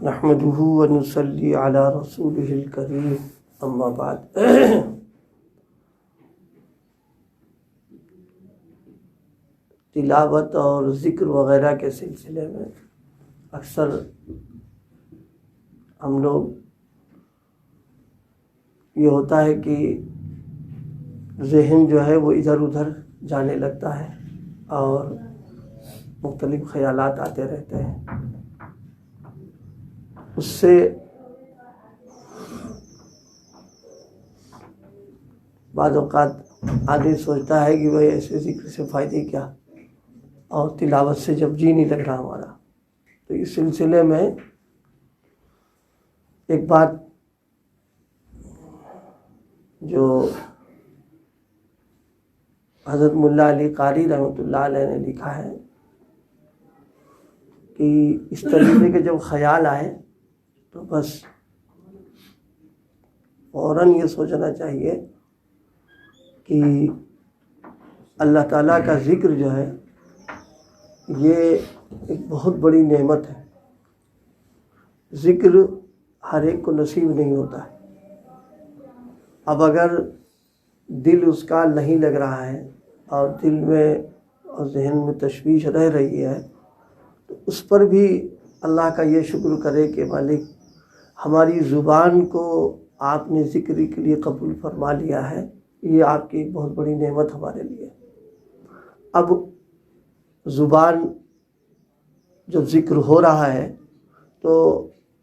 نحمده ونصلي على رسوله الكريم اما بعد۔ تلاوت اور ذکر وغیرہ کے سلسلے میں اکثر ہم لوگ یہ ہوتا ہے کہ ذہن جو ہے وہ ادھر ادھر جانے لگتا ہے اور مختلف خیالات آتے رہتے ہیں۔ اس سے بعض اوقات آدمی سوچتا ہے کہ بھائی ایسے ذکر سے فائدے کیا، اور تلاوت سے جب جی نہیں لگ رہا ہمارا۔ تو اس سلسلے میں ایک بات جو حضرت ملا علی قاری رحمۃ اللہ علیہ نے لکھا ہے کہ اس طریقے کے جب خیال آئے تو بس فوراً یہ سوچنا چاہیے کہ اللہ تعالیٰ کا ذکر جو ہے یہ ایک بہت بڑی نعمت ہے۔ ذکر ہر ایک کو نصیب نہیں ہوتا ہے۔ اب اگر دل اس کا نہیں لگ رہا ہے اور دل میں اور ذہن میں تشویش رہ رہی ہے تو اس پر بھی اللہ کا یہ شکر کرے کہ مالک ہماری زبان کو آپ نے ذکر کے لیے قبول فرما لیا ہے، یہ آپ کی ایک بہت بڑی نعمت ہمارے لیے۔ اب زبان جب ذکر ہو رہا ہے تو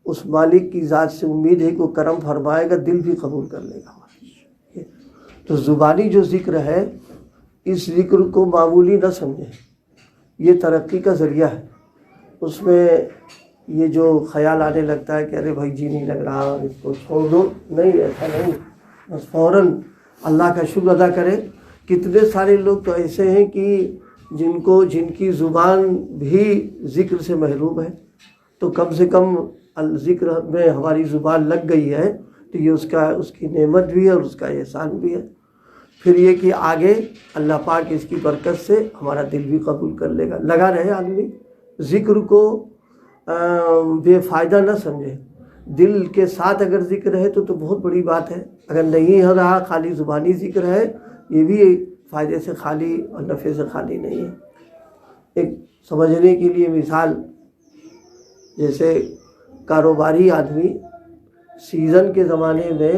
اس مالک کی ذات سے امید ہے کہ وہ کرم فرمائے گا، دل بھی قبول کر لے گا۔ تو زبانی جو ذکر ہے اس ذکر کو معمولی نہ سمجھیں، یہ ترقی کا ذریعہ ہے۔ اس میں یہ جو خیال آنے لگتا ہے کہ ارے بھائی جی نہیں لگ رہا اس کو چھوڑ دو، نہیں، ایسا نہیں، بس فوراً اللہ کا شکر ادا کرے۔ کتنے سارے لوگ تو ایسے ہیں کہ جن کی زبان بھی ذکر سے محروم ہے، تو کم سے کم ذکر میں ہماری زبان لگ گئی ہے تو یہ اس کی نعمت بھی ہے اور اس کا احسان بھی ہے۔ پھر یہ کہ آگے اللہ پاک اس کی برکت سے ہمارا دل بھی قبول کر لے گا۔ لگا رہے آدمی، ذکر کو بے فائدہ نہ سمجھے۔ دل کے ساتھ اگر ذکر ہے تو بہت بڑی بات ہے، اگر نہیں ہو رہا خالی زبانی ذکر ہے یہ بھی فائدے سے خالی اور نفع سے خالی نہیں ہے۔ ایک سمجھنے کے لیے مثال، جیسے کاروباری آدمی سیزن کے زمانے میں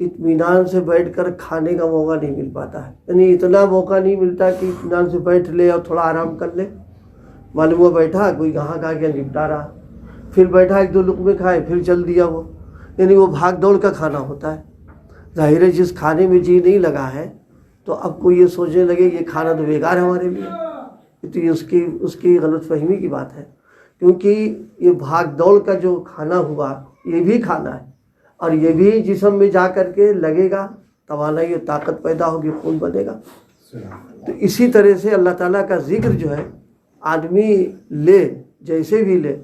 اطمینان سے بیٹھ کر کھانے کا موقع نہیں مل پاتا ہے، یعنی اتنا موقع نہیں ملتا کہ اطمینان سے بیٹھ لے اور تھوڑا آرام کر لے۔ معلوم ہوا بیٹھا کوئی کہاں کھا کے نپٹا رہا، پھر بیٹھا ایک دو لقمے کھائے پھر چل دیا وہ، یعنی وہ بھاگ دوڑ کا کھانا ہوتا ہے۔ ظاہر ہے جس کھانے میں جی نہیں لگا ہے تو اب کوئی یہ سوچنے لگے یہ کھانا تو بیکار ہے ہمارے لیے، تو یہ اس کی غلط فہمی کی بات ہے، کیونکہ یہ بھاگ دوڑ کا جو کھانا ہوا یہ بھی کھانا ہے، اور یہ بھی جسم میں جا کر کے لگے گا، توانائی اور طاقت پیدا ہوگی، خون بنے گا۔ تو اسی طرح سے اللہ تعالیٰ کا ذکر جو ہے آدمی لے جیسے بھی لے،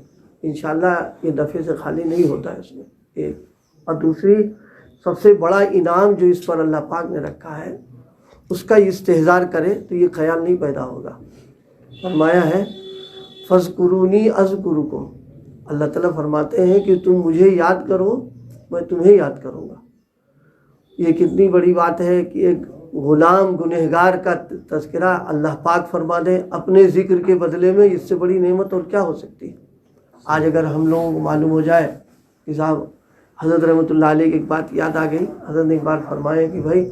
انشاءاللہ یہ نفع سے خالی نہیں ہوتا ہے اس میں ایک۔ اور دوسری سب سے بڑا انعام جو اس پر اللہ پاک نے رکھا ہے اس کا استحضار کرے تو یہ خیال نہیں پیدا ہوگا۔ فرمایا ہے فَاذْكُرُونِي أَذْكُرُكُمْ، اللہ تعالیٰ فرماتے ہیں کہ تم مجھے یاد کرو میں تمہیں یاد کروں گا۔ یہ کتنی بڑی بات ہے کہ ایک غلام گنہگار کا تذکرہ اللہ پاک فرما دے اپنے ذکر کے بدلے میں، اس سے بڑی نعمت اور کیا ہو سکتی ہے۔ آج اگر ہم لوگوں کو معلوم ہو جائے کہ صاحب حضرت رحمۃ اللہ علیہ کی ایک بات یاد آ گئی، حضرت نے ایک بار فرمایا کہ بھائی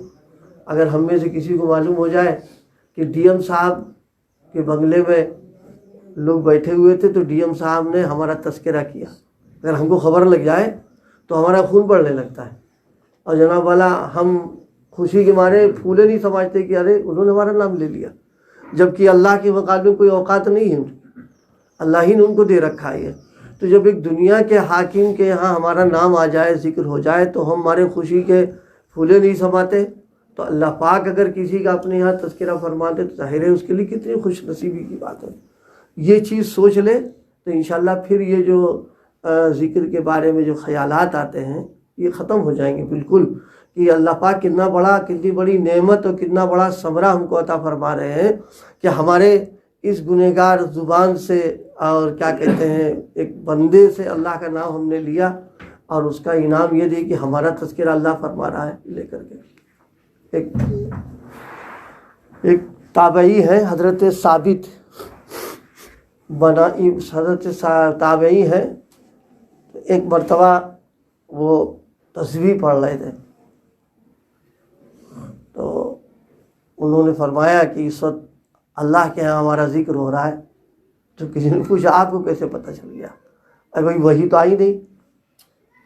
اگر ہم میں سے کسی کو معلوم ہو جائے کہ ڈی ایم صاحب کے بنگلے میں لوگ بیٹھے ہوئے تھے تو ڈی ایم صاحب نے ہمارا تذکرہ کیا، اگر ہم کو خبر لگ جائے تو ہمارا خون بڑھنے لگتا ہے، اور جناب والا ہم خوشی کے مارے پھولے نہیں سمجھتے کہ ارے انہوں نے ہمارا نام لے لیا، جبکہ اللہ کے مقام میں کوئی اوقات نہیں ہے، اللہ ہی نے ان کو دے رکھا ہے۔ تو جب ایک دنیا کے حاکم کے یہاں ہمارا نام آ جائے، ذکر ہو جائے، تو ہم ہمارے خوشی کے پھولے نہیں سماتے، تو اللہ پاک اگر کسی کا اپنے یہاں تذکرہ فرماتے تو ظاہر ہے اس کے لیے کتنی خوش نصیبی کی بات ہے۔ یہ چیز سوچ لے تو انشاءاللہ پھر یہ جو ذکر کے بارے میں جو خیالات آتے ہیں یہ ختم ہو جائیں گے بالکل، کہ اللہ پاک کتنی بڑی نعمت اور کتنا بڑا ثمرہ ہم کو عطا فرما رہے ہیں کہ ہمارے اس گنہگار زبان سے اور کیا کہتے ہیں ایک بندے سے اللہ کا نام ہم نے لیا اور اس کا انعام یہ دی کہ ہمارا تذکرہ اللہ فرما رہا ہے لے کر کے۔ ایک تابعی ہے حضرت ثابت حضرت تابعی ہے، ایک مرتبہ وہ تسبیح پڑھ رہے تھے تو انہوں نے فرمایا کہ اس وقت اللہ کے ہاں ہمارا ذکر ہو رہا ہے۔ تو کسی نے پوچھا آپ کو کیسے پتہ چل گیا؟ ارے بھائی وہی تو آئی نہیں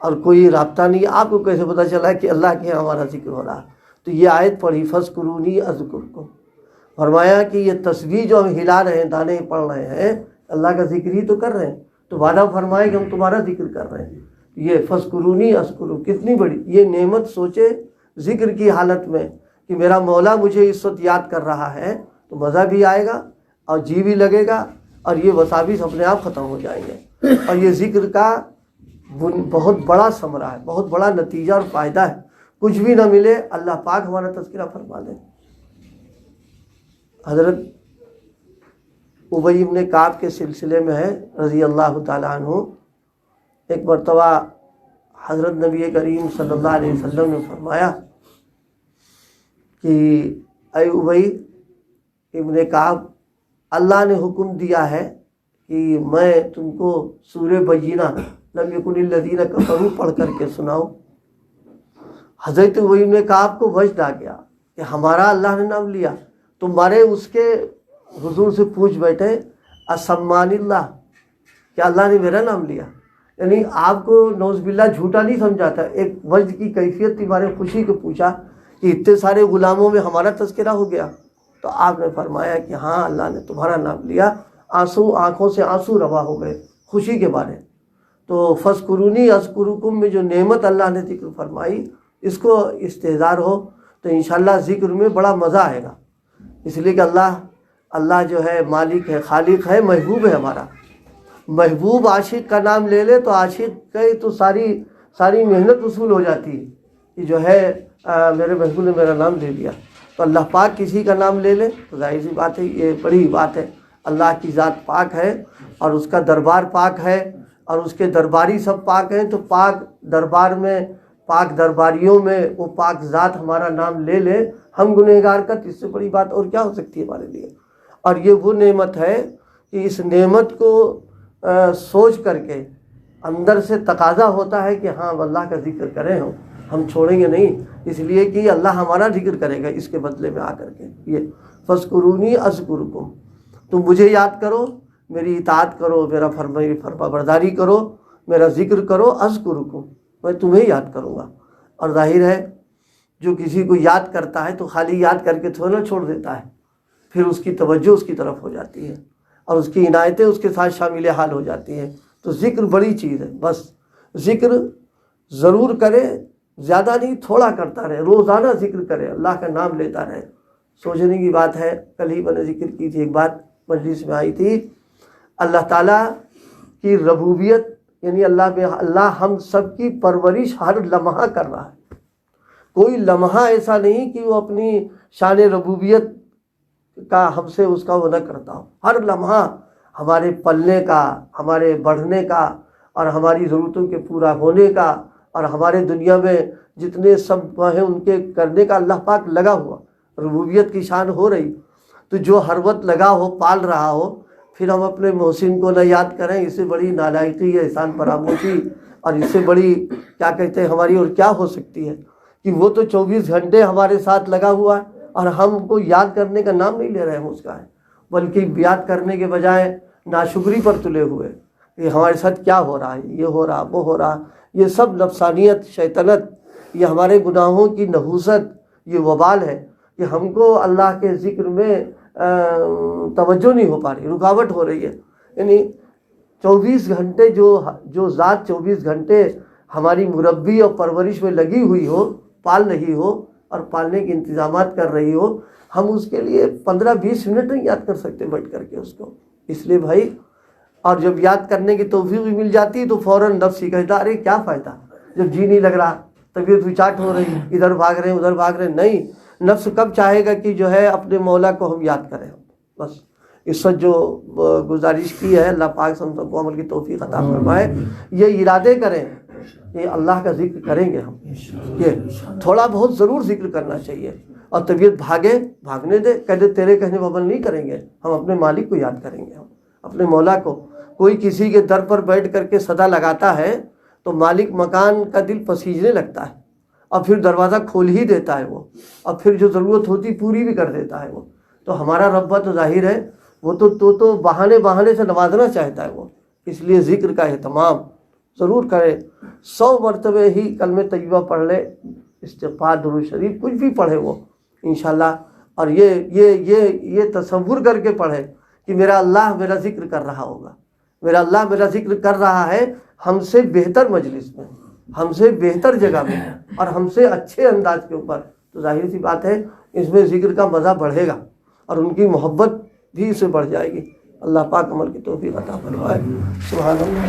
اور کوئی رابطہ نہیں، آپ کو کیسے پتہ چلا کہ اللہ کے ہاں ہمارا ذکر ہو رہا ہے؟ تو یہ آیت پڑھی فَاذْكُرُونِی أَذْكُرْكُمْ، فرمایا کہ یہ تسبیح جو ہم ہلا رہے ہیں، دانے پڑھ رہے ہیں، اللہ کا ذکر ہی تو کر رہے ہیں، تو وعدہ فرمائے کہ ہم تمہارا ذکر کر رہے ہیں۔ یہ فَاذْكُرُونِی أَذْكُرْكُمْ کتنی بڑی یہ نعمت سوچے ذکر کی حالت میں کہ میرا مولا مجھے اس وقت یاد کر رہا ہے، تو مزہ بھی آئے گا اور جی بھی لگے گا اور یہ وساوس اپنے آپ ختم ہو جائیں گے۔ اور یہ ذکر کا بہت بڑا ثمرہ ہے، بہت بڑا نتیجہ اور فائدہ ہے۔ کچھ بھی نہ ملے، اللہ پاک ہمارا تذکرہ فرما دے۔ حضرت ابی بن کعب کے سلسلے میں ہے رضی اللہ تعالیٰ عنہ، ایک مرتبہ حضرت نبی کریم صلی اللہ علیہ وسلم نے فرمایا کہ اے ابی ابن کعب، اللہ نے حکم دیا ہے کہ میں تم کو سورہ بینہ لم یکن الذین کفروا پڑھ کر کے سناؤں۔ حضرت ابی ابن کعب کو وجد آ گیا کہ ہمارا اللہ نے نام لیا، تمہارے اس کے حضور سے پوچھ بیٹھے اسمان اللہ، کیا اللہ نے میرا نام لیا؟ یعنی آپ کو نوز باللہ جھوٹا نہیں سمجھاتا، ایک وجد کی کیفیت تمہارے خوشی کو پوچھا کہ اتنے سارے غلاموں میں ہمارا تذکرہ ہو گیا۔ تو آپ نے فرمایا کہ ہاں اللہ نے تمہارا نام لیا، آنکھوں سے آنسو روا ہو گئے خوشی کے بارے۔ تو فَاذْكُرُونِی أَذْكُرْكُمْ میں جو نعمت اللہ نے ذکر فرمائی، اس کو استحضار ہو تو انشاءاللہ ذکر میں بڑا مزہ آئے گا، اس لیے کہ اللہ جو ہے مالک ہے، خالق ہے، محبوب ہے ہمارا۔ محبوب عاشق کا نام لے لے تو عاشق کی تو ساری محنت وصول ہو جاتی ہے کہ جو ہے میرے محبوب نے میرا نام لے لیا۔ تو اللہ پاک کسی کا نام لے لے تو ظاہر سی بات ہے یہ بڑی بات ہے۔ اللہ کی ذات پاک ہے اور اس کا دربار پاک ہے اور اس کے درباری سب پاک ہیں، تو پاک دربار میں، پاک درباریوں میں وہ پاک ذات ہمارا نام لے لے، ہم گنہگار کا، تو اس سے بڑی بات اور کیا ہو سکتی ہے ہمارے لیے؟ اور یہ وہ نعمت ہے کہ اس نعمت کو سوچ کر کے اندر سے تقاضا ہوتا ہے کہ ہاں اللہ کا ذکر کریں، ہم چھوڑیں گے نہیں، اس لیے کہ اللہ ہمارا ذکر کرے گا اس کے بدلے میں آ کر کے۔ یہ فَاذْكُرُونِی أَذْكُرْكُمْ، تم مجھے یاد کرو، میری اطاعت کرو، میرا فرما برداری کرو، میرا ذکر کرو، اذکرکم، میں تمہیں یاد کروں گا۔ اور ظاہر ہے جو کسی کو یاد کرتا ہے تو خالی یاد کر کے تھوڑا نہ چھوڑ دیتا ہے، پھر اس کی توجہ اس کی طرف ہو جاتی ہے اور اس کی عنایتیں اس کے ساتھ شامل حال ہو جاتی ہیں۔ تو ذکر بڑی چیز ہے، بس ذکر ضرور کرے، زیادہ نہیں، تھوڑا کرتا رہے، روزانہ ذکر کرے، اللہ کا نام لیتا رہے۔ سوچنے کی بات ہے، کل ہی میں نے ذکر کی تھی، ایک بات مجلس میں آئی تھی، اللہ تعالیٰ کی ربوبیت، یعنی اللہ ہم سب کی پرورش ہر لمحہ کر رہا ہے۔ کوئی لمحہ ایسا نہیں کہ وہ اپنی شان ربوبیت کا ہم سے اس کا وہ نہ کرتا ہو۔ ہر لمحہ ہمارے پلنے کا، ہمارے بڑھنے کا اور ہماری ضرورتوں کے پورا ہونے کا اور ہمارے دنیا میں جتنے سب ہیں ان کے کرنے کا اللہ پاک لگا ہوا، ربوبیت کی شان ہو رہی۔ تو جو ہر وقت لگا ہو، پال رہا ہو، پھر ہم اپنے محسن کو نہ یاد کریں، اس سے بڑی نالائقی ہے، احسان فراموشی، اور اس سے بڑی کیا کہتے ہیں ہماری اور کیا ہو سکتی ہے کہ وہ تو 24 گھنٹے ہمارے ساتھ لگا ہوا ہے اور ہم کو یاد کرنے کا نام نہیں لے رہے ہیں اس کا ہے، بلکہ یاد کرنے کے بجائے ناشکری پر تلے ہوئے کہ ہمارے ساتھ کیا ہو رہا ہے، یہ ہو رہا، وہ ہو رہا۔ یہ سب نفسانیت، شیطنت، یہ ہمارے گناہوں کی نحوست، یہ وبال ہے کہ ہم کو اللہ کے ذکر میں توجہ نہیں ہو پا رہی، رکاوٹ ہو رہی ہے۔ یعنی 24 گھنٹے جو ذات 24 گھنٹے ہماری مربی اور پرورش میں لگی ہوئی ہو، پال رہی ہو اور پالنے کے انتظامات کر رہی ہو، ہم اس کے لیے 15-20 منٹ نہیں یاد کر سکتے بیٹھ کر کے اس کو۔ اس لیے بھائی، اور جب یاد کرنے کی توفیق بھی مل جاتی ہے تو فوراً نفس ہی کہتا ارے کیا فائدہ، جب جی نہیں لگ رہا، طبیعت وچاٹ ہو رہی، ادھر بھاگ رہے ہیں ادھر بھاگ رہے ہیں۔ نہیں، نفس کب چاہے گا کہ جو ہے اپنے مولا کو ہم یاد کریں، بس اس وقت جو گزارش کی ہے اللہ پاک سے ہم سب کو عمل کی توفیق عطا فرمائے. یہ ارادے کریں کہ اللہ کا ذکر کریں گے ہم, یہ تھوڑا بہت ضرور ذکر کرنا چاہیے. اور طبیعت بھاگنے دے, کہہ دے تیرے کہنے پر عمل نہیں کریں گے, ہم اپنے مالک کو یاد کریں گے, ہم اپنے مولا کو. کوئی کسی کے در پر بیٹھ کر کے صدا لگاتا ہے تو مالک مکان کا دل پسیجنے لگتا ہے, اور پھر دروازہ کھول ہی دیتا ہے وہ, اور پھر جو ضرورت ہوتی پوری بھی کر دیتا ہے وہ. تو ہمارا رب تو ظاہر ہے وہ تو بہانے سے نوازنا چاہتا ہے وہ. اس لیے ذکر کا اہتمام ضرور کرے. 100 مرتبہ ہی کلمہ طیبہ پڑھ لے, استغفار درود شریف کچھ بھی پڑھے وہ انشاءاللہ. اور یہ تصور کر کے پڑھے کہ میرا اللہ میرا ذکر کر رہا ہوگا, میرا اللہ میرا ذکر کر رہا ہے ہم سے بہتر مجلس میں, ہم سے بہتر جگہ میں, اور ہم سے اچھے انداز کے اوپر. تو ظاہر سی بات ہے اس میں ذکر کا مزہ بڑھے گا اور ان کی محبت بھی اس سے بڑھ جائے گی. اللہ پاک عمل کی توفیق عطا فرمائے. سبحان اللہ.